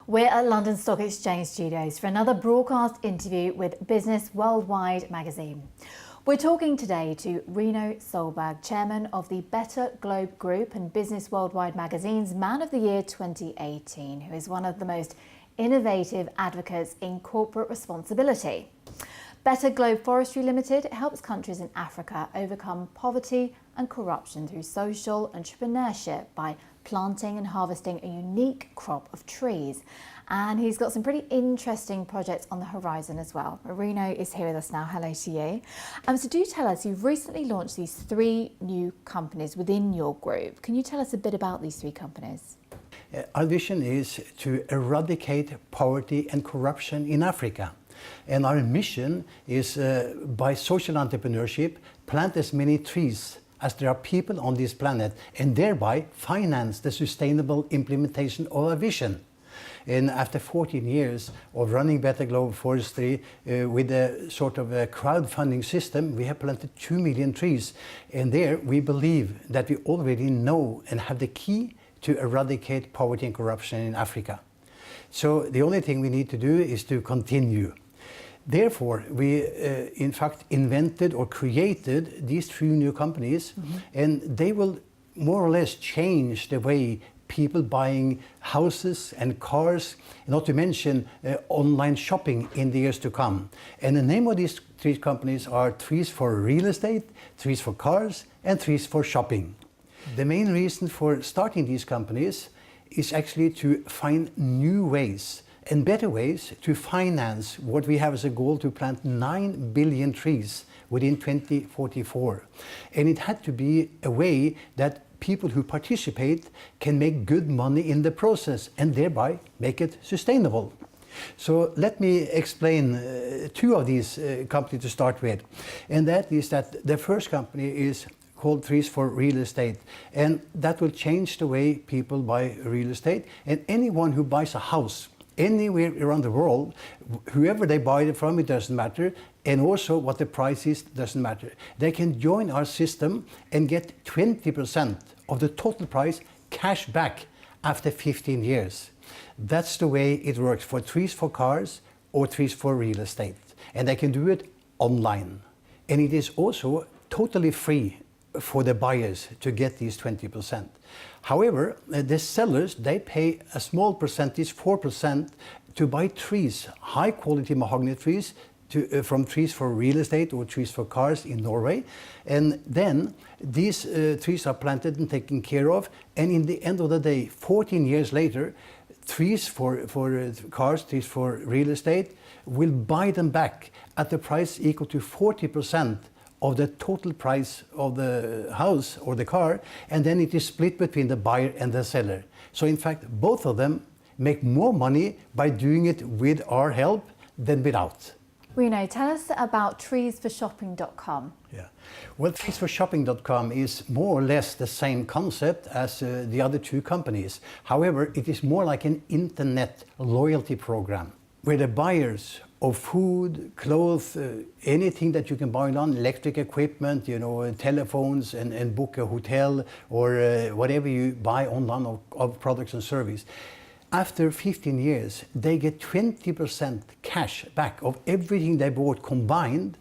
We're at London Stock Exchange Studios for another broadcast interview with Business Worldwide magazine. We're talking today to Rino Solberg, chairman of the Better Globe Group and Business Worldwide magazine's Man of the Year 2018, who is one of the most innovative advocates in corporate responsibility. Better Globe Forestry Limited helps countries in Africa overcome poverty and corruption through social entrepreneurship by planting and harvesting a unique crop of trees. And he's got some pretty interesting projects on the horizon as well. Rino is here with us now. Hello to you. So do tell us, you've recently launched these 3 new companies within your group. Can you tell us a bit about these 3 companies? Our vision is to eradicate poverty and corruption in Africa. And our mission is, by social entrepreneurship, plant as many trees as there are people on this planet, and thereby finance the sustainable implementation of our vision. And after 14 years of running Better Globe Forestry with a sort of a crowdfunding system, we have planted 2 million trees. And there we believe that we already know and have the key to eradicate poverty and corruption in Africa. So the only thing we need to do is to continue. Therefore, we in fact invented or created these 3 new companies, and they will more or less change the way people buying houses and cars, not to mention online shopping in the years to come. And the name of these 3 companies are Trees for Real Estate, Trees for Cars, and Trees for Shopping. The main reason for starting these companies is actually to find new ways and better ways to finance what we have as a goal to plant 9 billion trees within 2044. And it had to be a way that people who participate can make good money in the process and thereby make it sustainable. So let me explain 2 of these companies to start with. And that is that the first company is called Trees for Real Estate, and that will change the way people buy real estate. And anyone who buys a house anywhere around the world, whoever they buy it from, it doesn't matter, and also what the price is doesn't matter. They can join our system and get 20% of the total price cash back after 15 years. That's the way it works for Trees for Cars or Trees for Real Estate. And they can do it online. And it is also totally free for the buyers to get these 20%. However, the sellers, they pay a small percentage, 4%, to buy trees, high quality mahogany trees, from Trees for Real Estate or Trees for Cars in Norway. And then these trees are planted and taken care of. And in the end of the day, 14 years later, Trees for Cars, Trees for Real Estate will buy them back at the price equal to 40% of the total price of the house or the car, and then it is split between the buyer and the seller. So in fact, both of them make more money by doing it with our help than without. Rino, tell us about treesforshopping.com. Yeah. Well, treesforshopping.com is more or less the same concept as the other 2 companies. However, it is more like an internet loyalty program where the buyers of food, clothes, anything that you can buy on, electric equipment, telephones, and book a hotel or whatever you buy online of products and service. After 15 years, they get 20% cash back of everything they bought combined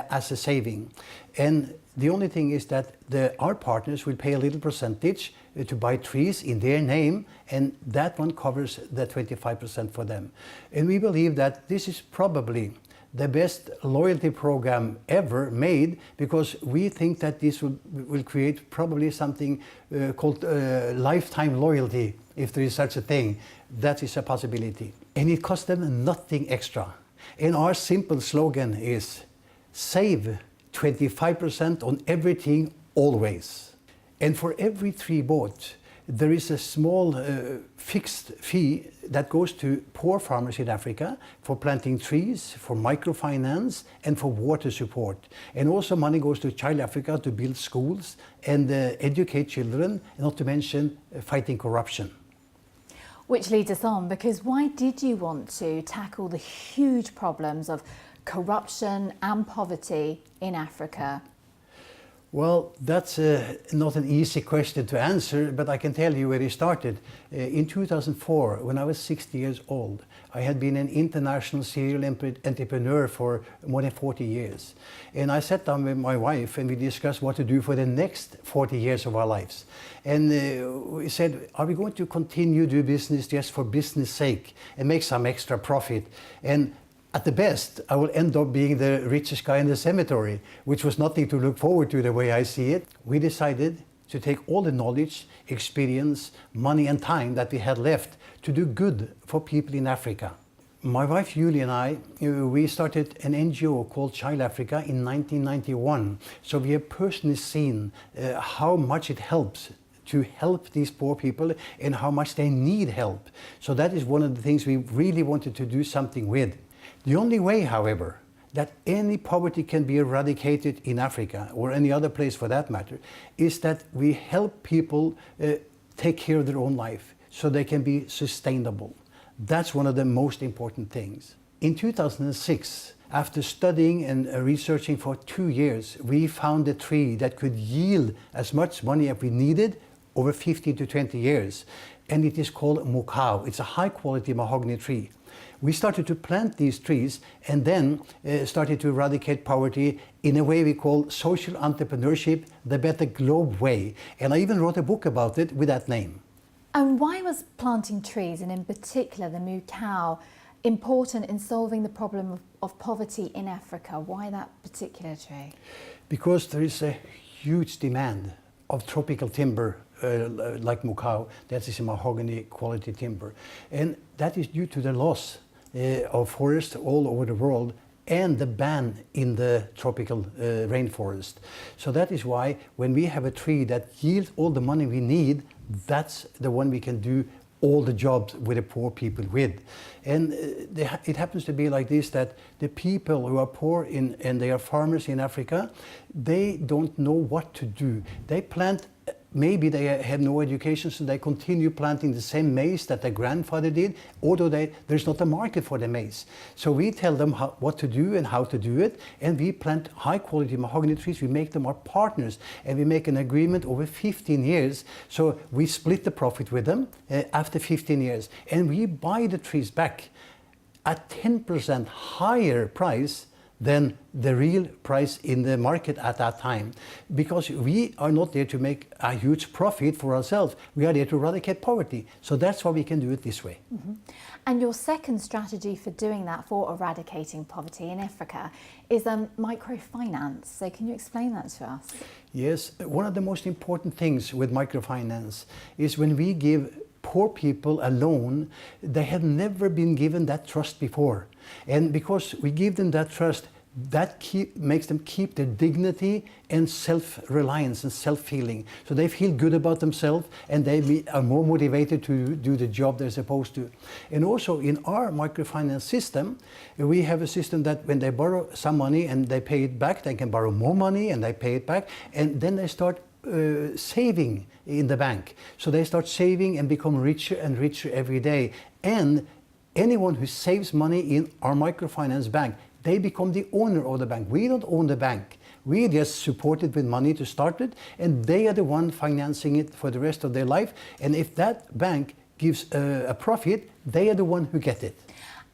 as a saving. And the only thing is that our partners will pay a little percentage to buy trees in their name, and that one covers the 25% for them. And we believe that this is probably the best loyalty program ever made, because we think that this will create probably something called lifetime loyalty, if there is such a thing. That is a possibility. And it costs them nothing extra. And our simple slogan is, save 25% on everything, always. And for every tree bought, there is a small fixed fee that goes to poor farmers in Africa for planting trees, for microfinance, and for water support. And also money goes to Child Africa to build schools and educate children, not to mention fighting corruption. Which leads us on, because why did you want to tackle the huge problems of corruption and poverty in Africa? Well, that's not an easy question to answer, but I can tell you where it started. In 2004, when I was 60 years old, I had been an international serial entrepreneur for more than 40 years. And I sat down with my wife and we discussed what to do for the next 40 years of our lives. And we said, are we going to continue to do business just for business sake and make some extra profit? And at the best, I will end up being the richest guy in the cemetery, which was nothing to look forward to the way I see it. We decided to take all the knowledge, experience, money and time that we had left to do good for people in Africa. My wife Julie and I, we started an NGO called Child Africa in 1991. So we have personally seen how much it helps to help these poor people and how much they need help. So that is one of the things we really wanted to do something with. The only way, however, that any poverty can be eradicated in Africa, or any other place for that matter, is that we help people take care of their own life so they can be sustainable. That's one of the most important things. In 2006, after studying and researching for 2 years, we found a tree that could yield as much money as we needed over 15 to 20 years. And it is called MAHOGANY. It's a high quality mahogany tree. We started to plant these trees and then started to eradicate poverty in a way we call social entrepreneurship, the Better Globe way. And I even wrote a book about it with that name. And why was planting trees, and in particular the MAHOGANY, important in solving the problem of poverty in Africa? Why that particular tree? Because there is a huge demand of tropical timber like MAHOGANY, that is a mahogany quality timber. And that is due to the loss of forests all over the world and the ban in the tropical rainforest. So that is why when we have a tree that yields all the money we need, that's the one we can do all the jobs with the poor people with. And it happens to be like this, that the people who are poor and they are farmers in Africa, they don't know what to do. They plant, maybe they have no education, so they continue planting the same maize that their grandfather did, although there's not a market for the maize. So we tell them what to do and how to do it, and we plant high quality mahogany trees. We make them our partners, and we make an agreement over 15 years. So we split the profit with them after 15 years, and we buy the trees back at 10% higher price than the real price in the market at that time. Because we are not there to make a huge profit for ourselves. We are there to eradicate poverty. So that's why we can do it this way. Mm-hmm. And your second strategy for doing that, for eradicating poverty in Africa, is microfinance. So can you explain that to us? Yes, one of the most important things with microfinance is when we give poor people a loan, they have never been given that trust before. And because we give them that trust, that makes them keep their dignity and self-reliance and self-feeling. So they feel good about themselves and they are more motivated to do the job they're supposed to. And also in our microfinance system, we have a system that when they borrow some money and they pay it back, they can borrow more money and they pay it back, and then they start saving in the bank. So they start saving and become richer and richer every day. And anyone who saves money in our microfinance bank, they become the owner of the bank. We don't own the bank. We just support it with money to start it, and they are the one financing it for the rest of their life. And if that bank gives a profit, they are the one who get it.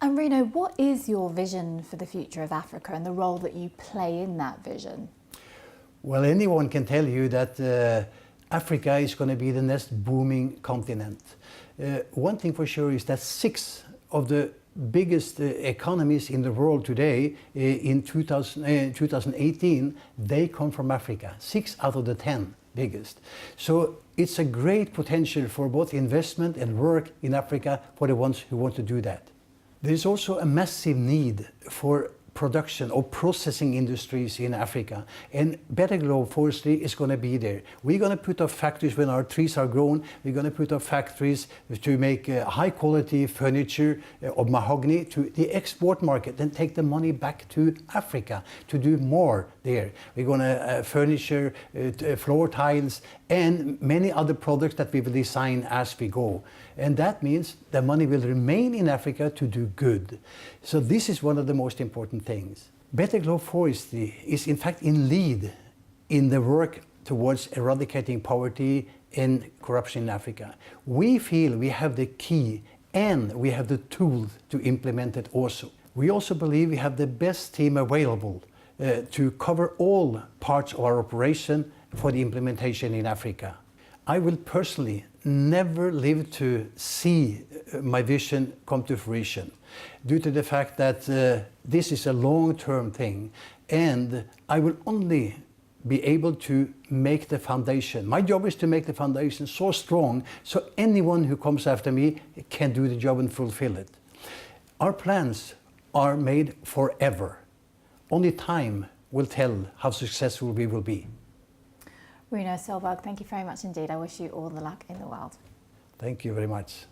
And Rino, what is your vision for the future of Africa and the role that you play in that vision? Well, anyone can tell you that Africa is going to be the next booming continent. One thing for sure is that 6 of the biggest economies in the world today in 2018, they come from Africa. 6 out of the 10 biggest. So it's a great potential for both investment and work in Africa for the ones who want to do that. There's also a massive need for production or processing industries in Africa, and Better Globe Forestry is going to be there. We're going to put our factories, when our trees are grown, we're going to put our factories to make high quality furniture of mahogany to the export market and take the money back to Africa to do more there. We're going to furniture, floor tiles and many other products that we will design as we go. And that means the money will remain in Africa to do good. So this is one of the most important things. Better Globe Forestry is in fact in lead in the work towards eradicating poverty and corruption in Africa. We feel we have the key and we have the tools to implement it also. We also believe we have the best team available to cover all parts of our operation for the implementation in Africa. I will personally never live to see my vision come to fruition due to the fact that this is a long-term thing, and I will only be able to make the foundation. My job is to make the foundation so strong so anyone who comes after me can do the job and fulfill it. Our plans are made forever. Only time will tell how successful we will be. Rino Solberg, thank you very much indeed. I wish you all the luck in the world. Thank you very much.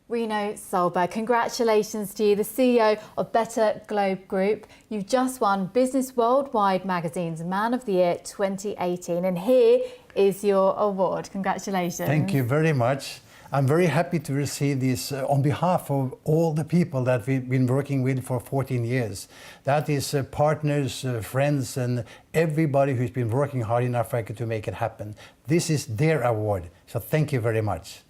Rino Solberg, congratulations to you, the CEO of Better Globe Group. You've just won Business Worldwide magazine's Man of the Year 2018, and here is your award. Congratulations. Thank you very much. I'm very happy to receive this on behalf of all the people that we've been working with for 14 years. That is partners, friends, and everybody who's been working hard in Africa to make it happen. This is their award, so thank you very much.